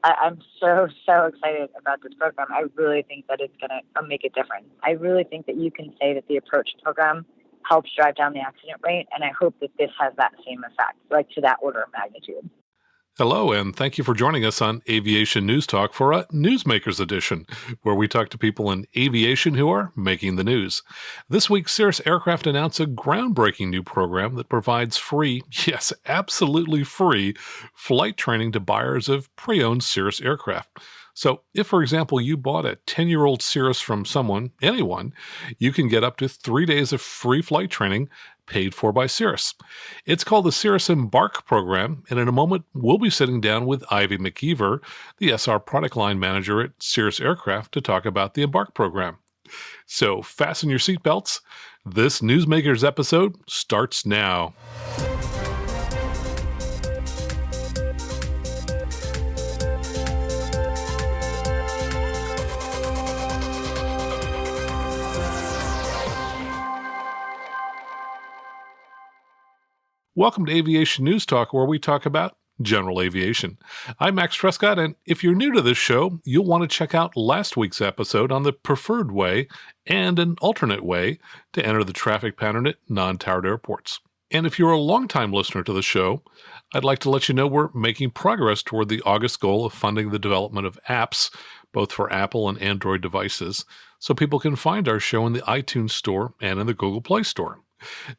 I'm so excited about this program. I really think that it's going to make a difference. I really think that you can say that the approach program helps drive down the accident rate, and I hope that this has that same effect, like to that order of magnitude. Hello, and thank you for joining us on Aviation News Talk for a Newsmakers edition, where we talk to people in aviation who are making the news. This week, Cirrus Aircraft announced a groundbreaking new program that provides free, yes, absolutely free, flight training to buyers of pre-owned Cirrus aircraft. So if, for example, you bought a 10-year-old Cirrus from anyone, you can get up to 3 days of free flight training paid for by Cirrus. It's called the Cirrus Embark program, and in a moment, we'll be sitting down with Iv Mckeever, the SR product line manager at Cirrus Aircraft, to talk about the Embark program. So fasten your seatbelts. This Newsmakers episode starts now. Welcome to Aviation News Talk, where we talk about general aviation. I'm Max Trescott, and if you're new to this show, you'll want to check out last week's episode on the preferred way and an alternate way to enter the traffic pattern at non-towered airports. And if you're a longtime listener to the show, I'd like to let you know we're making progress toward the August goal of funding the development of apps, both for Apple and Android devices, so people can find our show in the iTunes Store and in the Google Play Store.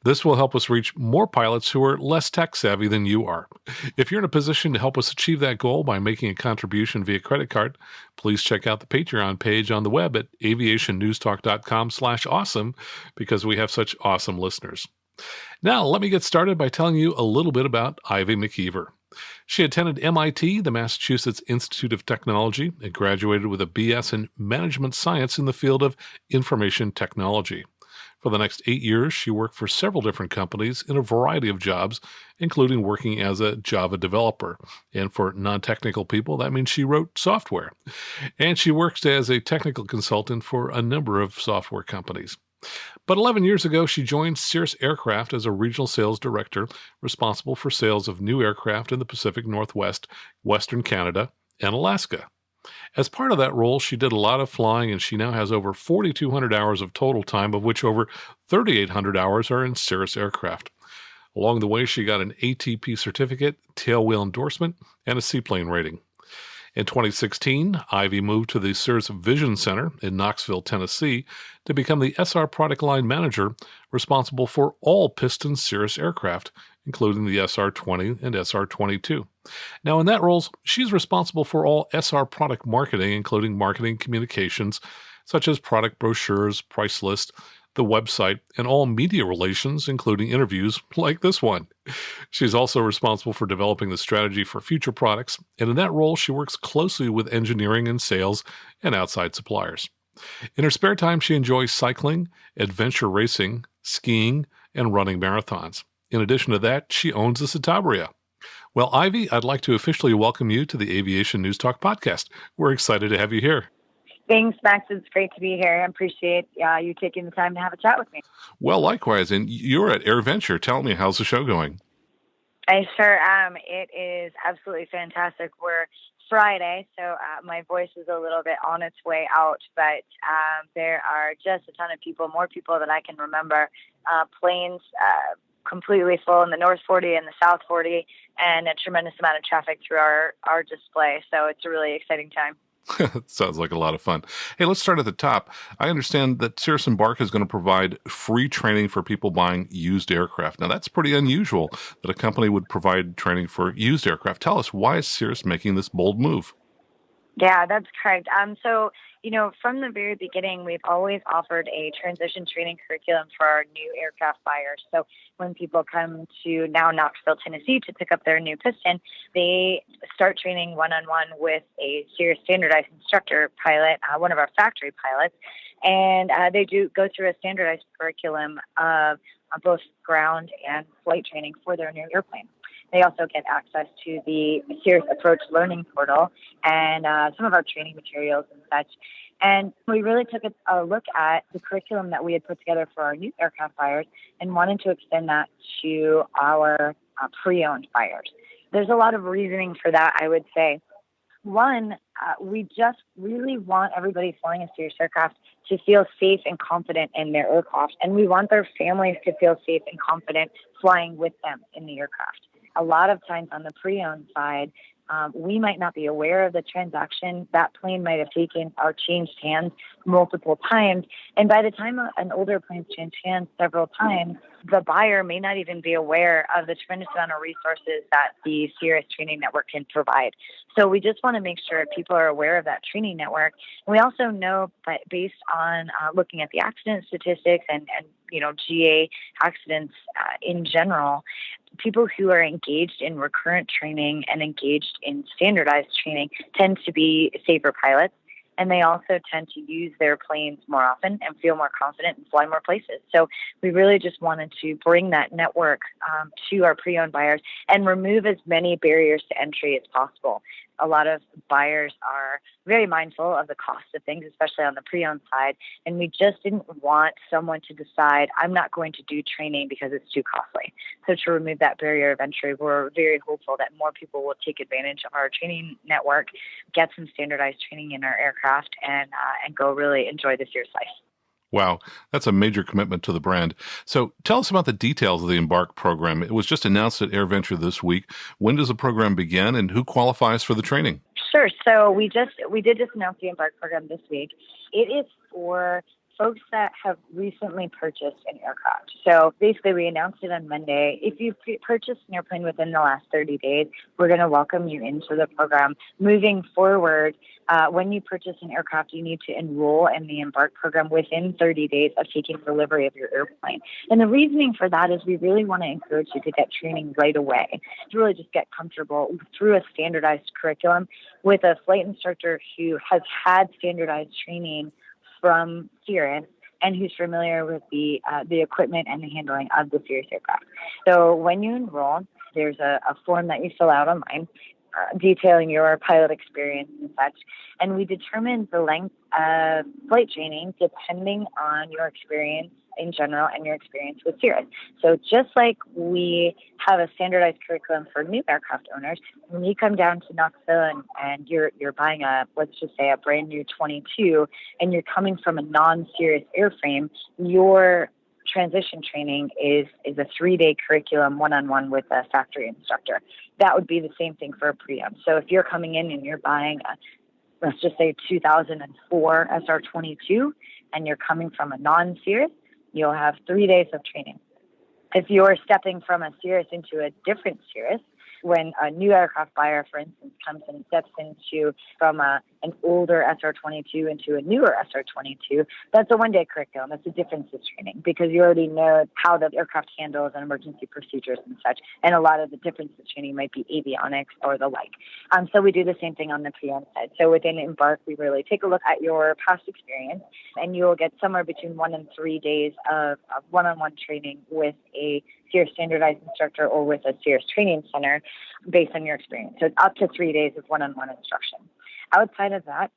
This will help us reach more pilots who are less tech-savvy than you are. If you're in a position to help us achieve that goal by making a contribution via credit card, please check out the Patreon page on the web at aviationnewstalk.com/awesome, because we have such awesome listeners. Now, let me get started by telling you a little bit about Iv Mckeever. She attended MIT, the Massachusetts Institute of Technology, and graduated with a BS in Management Science in the field of Information Technology. For the next 8 years, she worked for several different companies in a variety of jobs, including working as a Java developer. And for non-technical people, that means she wrote software. And she works as a technical consultant for a number of software companies. But 11 years ago, she joined Cirrus Aircraft as a regional sales director, responsible for sales of new aircraft in the Pacific Northwest, Western Canada, and Alaska. As part of that role, she did a lot of flying, and she now has over 4,200 hours of total time, of which over 3,800 hours are in Cirrus Aircraft. Along the way, she got an ATP certificate, tailwheel endorsement, and a seaplane rating. In 2016, Ivy moved to the Cirrus Vision Center in Knoxville, Tennessee, to become the SR product line manager responsible for all piston Cirrus aircraft, including the SR-20 and SR-22. Now, in that role, she's responsible for all SR product marketing, including marketing communications, such as product brochures, price list, the website, and all media relations, including interviews like this one. She's also responsible for developing the strategy for future products, and in that role, she works closely with engineering and sales and outside suppliers. In her spare time, she enjoys cycling, adventure racing, skiing, and running marathons. In addition to that, she owns a Citabria. Well, Ivy, I'd like to officially welcome you to the Aviation News Talk podcast. We're excited to have you here. Thanks, Max. It's great to be here. I appreciate you taking the time to have a chat with me. Well, likewise. And you're at AirVenture. Tell me, how's the show going? I sure am. It is absolutely fantastic. We're Friday, so my voice is a little bit on its way out, but there are just a ton of people, more people than I can remember. Planes completely full in the North 40 and the South 40, and a tremendous amount of traffic through our display. So it's a really exciting time. Sounds like a lot of fun. Hey, let's start at the top. I understand that Cirrus Embark is going to provide free training for people buying used aircraft. Now, that's pretty unusual that a company would provide training for used aircraft. Tell us, why is Cirrus making this bold move? Yeah, that's correct. So, from the very beginning, we've always offered a transition training curriculum for our new aircraft buyers. So when people come to now Knoxville, Tennessee to pick up their new piston, they start training one-on-one with a Cirrus standardized instructor pilot, one of our factory pilots, and they do go through a standardized curriculum of both ground and flight training for their new airplane. They also get access to the Cirrus Approach Learning Portal and some of our training materials and such. And we really took a look at the curriculum that we had put together for our new aircraft buyers and wanted to extend that to our pre-owned buyers. There's a lot of reasoning for that, I would say. One, we just really want everybody flying a Cirrus aircraft to feel safe and confident in their aircraft. And we want their families to feel safe and confident flying with them in the aircraft. A lot of times on the pre-owned side, we might not be aware of the transaction. That plane might have taken or changed hands multiple times. And by the time an older plane's changed hands several times, the buyer may not even be aware of the tremendous amount of resources that the Cirrus training network can provide. So we just want to make sure people are aware of that training network. And we also know that based on looking at the accident statistics and GA accidents in general, people who are engaged in recurrent training and engaged in standardized training tend to be safer pilots. And they also tend to use their planes more often and feel more confident and fly more places. So we really just wanted to bring that network to our pre-owned buyers and remove as many barriers to entry as possible. A lot of buyers are very mindful of the cost of things, especially on the pre-owned side. And we just didn't want someone to decide, I'm not going to do training because it's too costly. So to remove that barrier of entry, we're very hopeful that more people will take advantage of our training network, get some standardized training in our aircraft, and go really enjoy this year's life. Wow, that's a major commitment to the brand. So tell us about the details of the Embark program. It was just announced at AirVenture this week. When does the program begin and who qualifies for the training? Sure. So we did just announce the Embark program this week. It is for folks that have recently purchased an aircraft. So basically, we announced it on Monday. If you purchased an airplane within the last 30 days, we're going to welcome you into the program. Moving forward, when you purchase an aircraft, you need to enroll in the Embark program within 30 days of taking delivery of your airplane. And the reasoning for that is we really want to encourage you to get training right away, to really just get comfortable through a standardized curriculum with a flight instructor who has had standardized training from Cirrus and who's familiar with the equipment and the handling of the Cirrus aircraft. So when you enroll, there's a form that you fill out online detailing your pilot experience and such. And we determine the length of flight training depending on your experience in general and your experience with Cirrus. So just like we have a standardized curriculum for new aircraft owners, when you come down to Knoxville and you're buying let's just say a brand new 22, and you're coming from a non-Cirrus airframe, your transition training is a 3-day curriculum one-on-one with a factory instructor. That would be the same thing for a pre-owned. So if you're coming in and you're buying let's just say 2004 SR22, and you're coming from a non-Cirrus, you'll have 3 days of training. If you're stepping from a Cirrus into a different Cirrus, when a new aircraft buyer, for instance, comes and steps from an older SR22 into a newer SR22, that's a 1-day curriculum. That's a differences training because you already know how the aircraft handles and emergency procedures and such. And a lot of the differences training might be avionics or the like. So we do the same thing on the pre-owned side. So within Embark, we really take a look at your past experience, and you'll get somewhere between 1 and 3 days of one-on-one training with a Cirrus standardized instructor or with a Cirrus training center based on your experience. So it's up to 3 days of one-on-one instruction. Outside of that,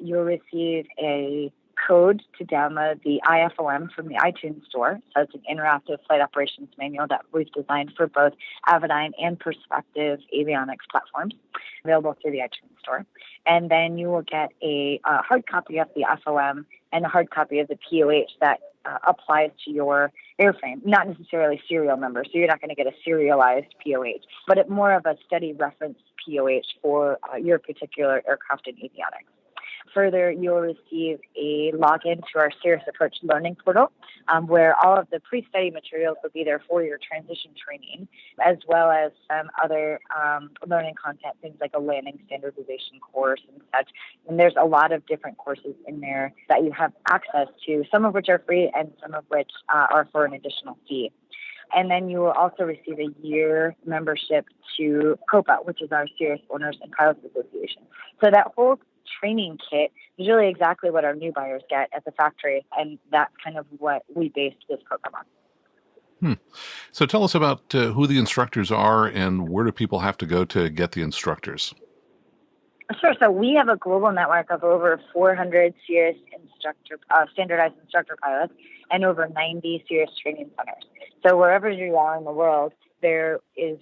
you'll receive a code to download the IFOM from the iTunes store. So it's an interactive flight operations manual that we've designed for both Avidyne and Perspective avionics platforms, available through the iTunes store. And then you will get a hard copy of the IFOM and a hard copy of the POH that applies to your airframe, not necessarily serial number. So you're not going to get a serialized POH, but more of a study reference POH for your particular aircraft and avionics. Further, you'll receive a login to our Cirrus Approach Learning Portal, where all of the pre-study materials will be there for your transition training, as well as some other learning content, things like a landing standardization course and such. And there's a lot of different courses in there that you have access to, some of which are free and some of which are for an additional fee. And then you will also receive a year membership to COPA, which is our Cirrus Owners and Pilots Association. So that whole training kit is really exactly what our new buyers get at the factory, and that's kind of what we based this program on. So tell us about who the instructors are and where do people have to go to get the instructors? Sure. So we have a global network of over 400 Cirrus standardized instructor pilots and over 90 Cirrus training centers. So wherever you are in the world, there is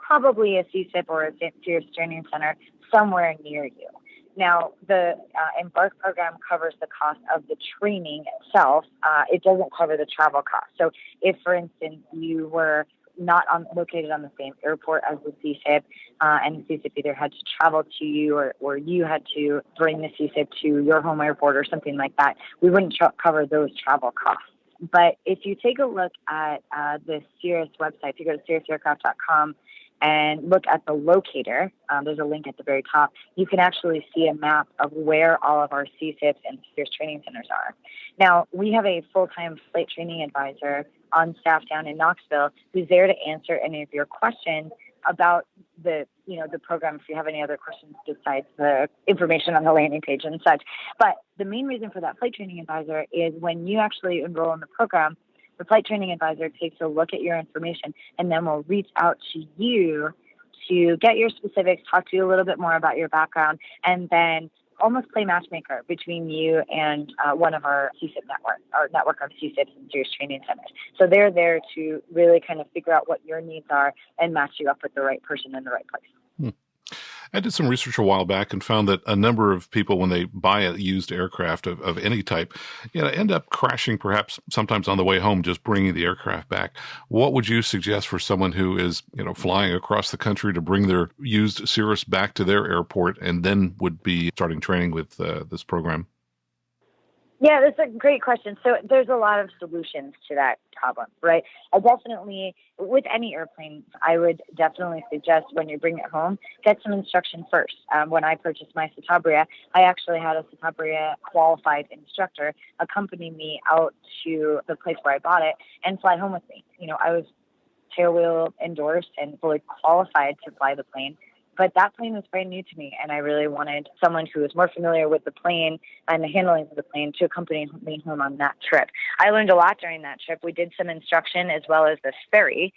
probably a CSIP or a Cirrus Training Center somewhere near you. Now, the Embark program covers the cost of the training itself. It doesn't cover the travel cost. So if, for instance, you were not located on the same airport as the CSIP, and the CSIP either had to travel to you or you had to bring the CSIP to your home airport or something like that, we wouldn't cover those travel costs. But if you take a look at the Cirrus website, if you go to cirrusaircraft.com and look at the locator, there's a link at the very top, you can actually see a map of where all of our CSIPs and Cirrus training centers are. Now, we have a full-time flight training advisor on staff down in Knoxville who's there to answer any of your questions about the program, if you have any other questions besides the information on the landing page and such. But the main reason for that flight training advisor is when you actually enroll in the program, the flight training advisor takes a look at your information and then will reach out to you to get your specifics, talk to you a little bit more about your background, and then almost play matchmaker between you and one of our CSIP network, our network of CSIPs and Cirrus training centers. So they're there to really kind of figure out what your needs are and match you up with the right person in the right place. I did some research a while back and found that a number of people, when they buy a used aircraft of any type, end up crashing perhaps sometimes on the way home, just bringing the aircraft back. What would you suggest for someone who is, flying across the country to bring their used Cirrus back to their airport and then would be starting training with this program? Yeah, that's a great question. So there's a lot of solutions to that problem, right? With any airplane, I would definitely suggest when you bring it home, get some instruction first. When I purchased my Citabria, I actually had a Citabria qualified instructor accompany me out to the place where I bought it and fly home with me. I was tailwheel endorsed and fully qualified to fly the plane. But that plane was brand new to me, and I really wanted someone who was more familiar with the plane and the handling of the plane to accompany me home on that trip. I learned a lot during that trip. We did some instruction as well as this ferry,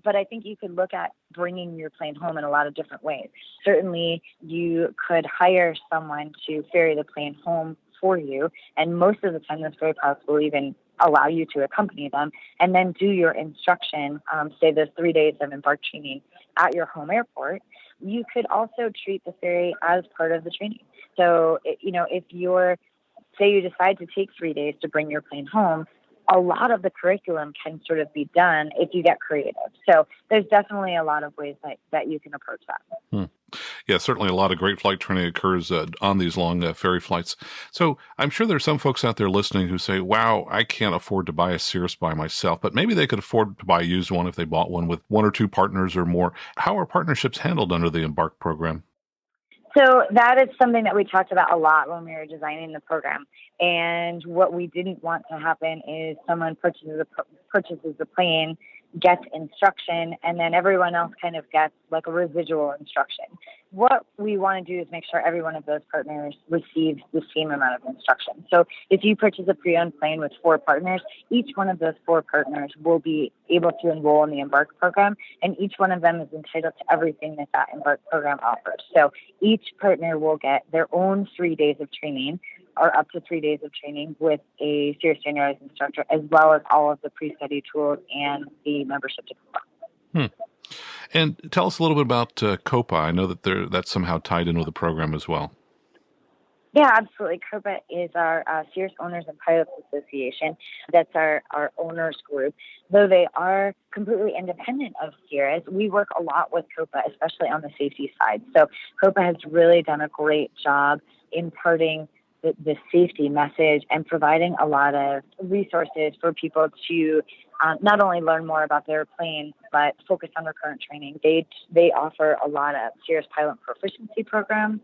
but I think you could look at bringing your plane home in a lot of different ways. Certainly, you could hire someone to ferry the plane home for you, and most of the time, this very pilot will even allow you to accompany them, and then do your instruction, say the 3 days of Embark training at your home airport. You could also treat the ferry as part of the training. So, if say you decide to take 3 days to bring your plane home, a lot of the curriculum can sort of be done if you get creative. So there's definitely a lot of ways that you can approach that. Yeah, certainly a lot of great flight training occurs on these long ferry flights. So I'm sure there's some folks out there listening who say, wow, I can't afford to buy a Cirrus by myself, but maybe they could afford to buy a used one if they bought one with one or two partners or more. How are partnerships handled under the Embark program? So that is something that we talked about a lot when we were designing the program. And what we didn't want to happen is someone purchases the plane, gets instruction, and then everyone else kind of gets like a residual instruction. What we want to do is make sure every one of those partners receives the same amount of instruction. So if you purchase a pre-owned plane with 4 partners, each one of those 4 partners will be able to enroll in the Embark program, and each one of them is entitled to everything that Embark program offers. So each partner will get their own 3 days of training, or up to 3 days of training with a Cirrus standardized instructor, as well as all of the pre-study tools and the membership diploma. And tell us a little bit about COPA. I know that that's somehow tied in with the program as well. Yeah, absolutely. COPA is our Cirrus Owners and Pilots Association. That's our owners group. Though they are completely independent of Cirrus, we work a lot with COPA, especially on the safety side. So COPA has really done a great job imparting the safety message and providing a lot of resources for people to not only learn more about their plane, but focus on their current training. They offer a lot of Cirrus pilot proficiency programs,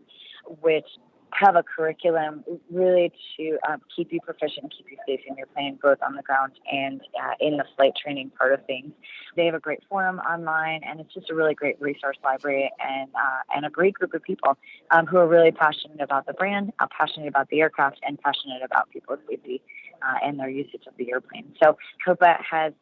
which have a curriculum really to keep you proficient, keep you safe in your plane, both on the ground and in the flight training part of things. They have a great forum online, and it's just a really great resource library and a great group of people who are really passionate about the brand, passionate about the aircraft, and passionate about people's safety and their usage of the airplane. So COPA has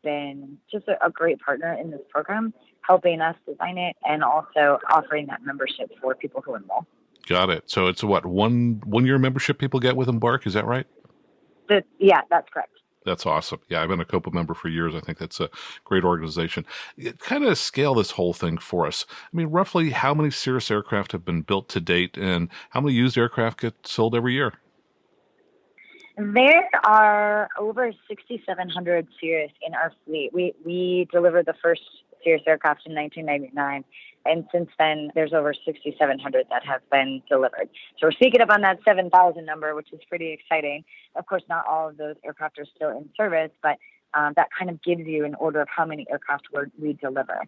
been just a great partner in this program, helping us design it and also offering that membership for people who enroll. Got it. So it's what, one year membership people get with Embark? Is that right? Yeah, that's correct. That's awesome. Yeah, I've been a COPA member for years. I think that's a great organization. Kind of scale this whole thing for us. I mean, roughly how many Cirrus aircraft have been built to date, and how many used aircraft get sold every year? There are over 6,700 Cirrus in our fleet. We delivered the first Cirrus aircraft in 1999, and since then, there's over 6,700 that have been delivered. So we're sneaking up on that 7,000 number, which is pretty exciting. Of course, not all of those aircraft are still in service, but that kind of gives you an order of how many aircraft we deliver.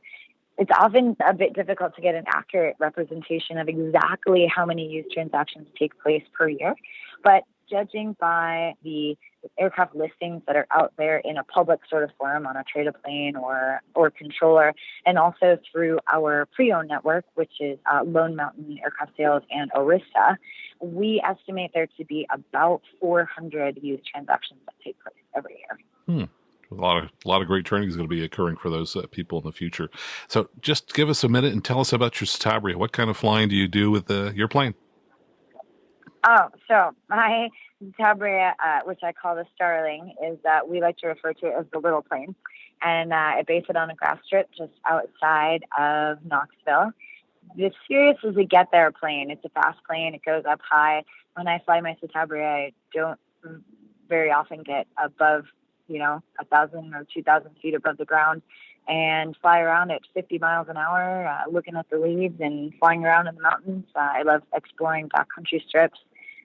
It's often a bit difficult to get an accurate representation of exactly how many used transactions take place per year, but judging by the aircraft listings that are out there in a public sort of forum on a Trade-A-Plane or controller, and also through our pre-owned network, which is Lone Mountain Aircraft Sales and Arista, we estimate there to be about 400 used transactions that take place every year. A lot of great training is going to be occurring for those people in the future. So just give us a minute and tell us about your Citabria. What kind of flying do you do with your plane? Oh, so my Citabria, which I call the Starling, is we like to refer to it as the little plane. And I base it on a grass strip just outside of Knoxville. The Cirrus is a get-there plane. It's a fast plane. It goes up high. When I fly my Citabria, I don't very often get above 1,000 or 2,000 feet above the ground, and fly around at 50 miles an hour, looking at the leaves and flying around in the mountains. I love exploring backcountry strips,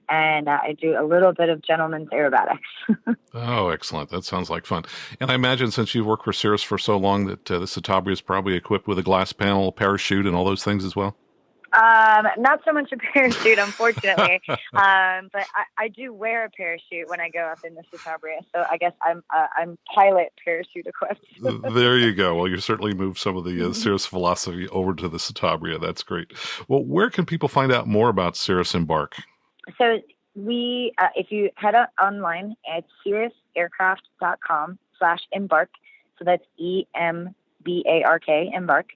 and I do a little bit of gentleman's aerobatics. Oh, excellent. That sounds like fun. And I imagine since you've worked for Cirrus for so long that the Citabria is probably equipped with a glass panel, parachute, and all those things as well? Not so much a parachute, unfortunately, but I do wear a parachute when I go up in the Citabria, so I guess I'm pilot parachute equipped. There you go. Well, you certainly moved some of the Cirrus philosophy over to the Citabria. That's great. Well, where can people find out more about Cirrus Embark? So if you head online at cirrusaircraft.com/embark, so that's EMBARK, Embark,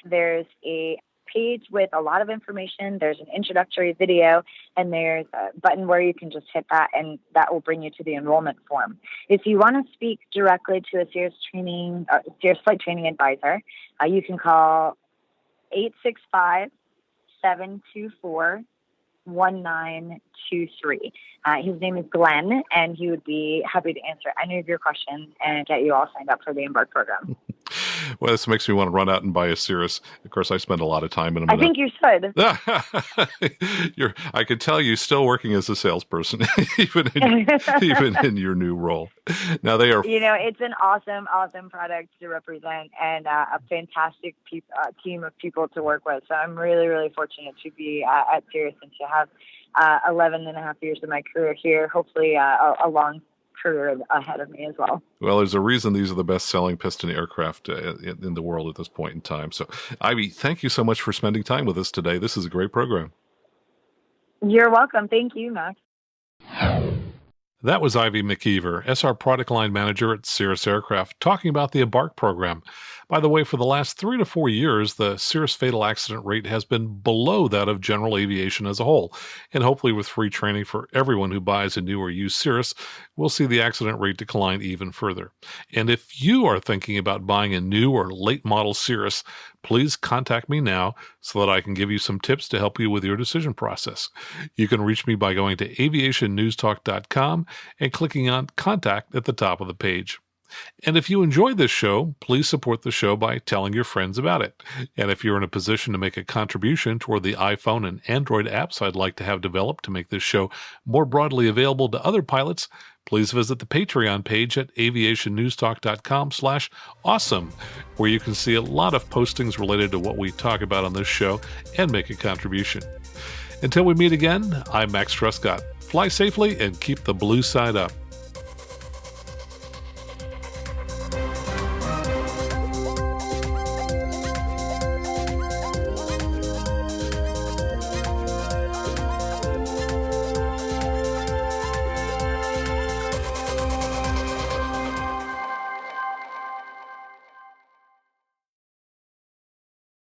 there's a page with a lot of information. There's an introductory video, and there's a button where you can just hit that, and that will bring you to the enrollment form. If you want to speak directly to a Cirrus flight training advisor, you can call 865-724-1923. His name is Glenn, and he would be happy to answer any of your questions and get you all signed up for the Embark program. Well, this makes me want to run out and buy a Cirrus. Of course, I spend a lot of time in them. I think you should. I could tell you still working as a salesperson, even in your new role. Now they are. It's an awesome product to represent, and a fantastic team of people to work with. So I'm really, really fortunate to be at Cirrus and to have 11 and a half years of my career here. Hopefully, a long career ahead of me as well. Well, there's a reason these are the best-selling piston aircraft in the world at this point in time. So, Ivy, thank you so much for spending time with us today. This is a great program. You're welcome. Thank you, Max. That was Iv Mckeever, SR Product Line Manager at Cirrus Aircraft, talking about the Embark program. By the way, for the last 3 to 4 years, the Cirrus fatal accident rate has been below that of general aviation as a whole. And hopefully with free training for everyone who buys a new or used Cirrus, we'll see the accident rate decline even further. And if you are thinking about buying a new or late model Cirrus, please contact me now so that I can give you some tips to help you with your decision process. You can reach me by going to aviationnewstalk.com and clicking on Contact at the top of the page. And if you enjoyed this show, please support the show by telling your friends about it. And if you're in a position to make a contribution toward the iPhone and Android apps I'd like to have developed to make this show more broadly available to other pilots, please visit the Patreon page at aviationnewstalk.com/awesome, where you can see a lot of postings related to what we talk about on this show and make a contribution. Until we meet again, I'm Max Trescott. Fly safely and keep the blue side up.